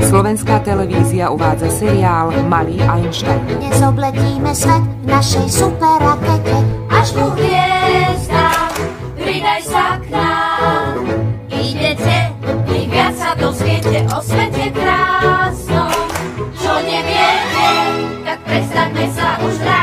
Slovenská televízia uvádza seriál Malý Einstein. Dnes obletíme svet v našej super rakete. Až ku hviezdám, pridaj sa k nám. Idete, vy viac sa dozviete o svete krásnom. Čo neviete, tak prestaňte sa už hrať.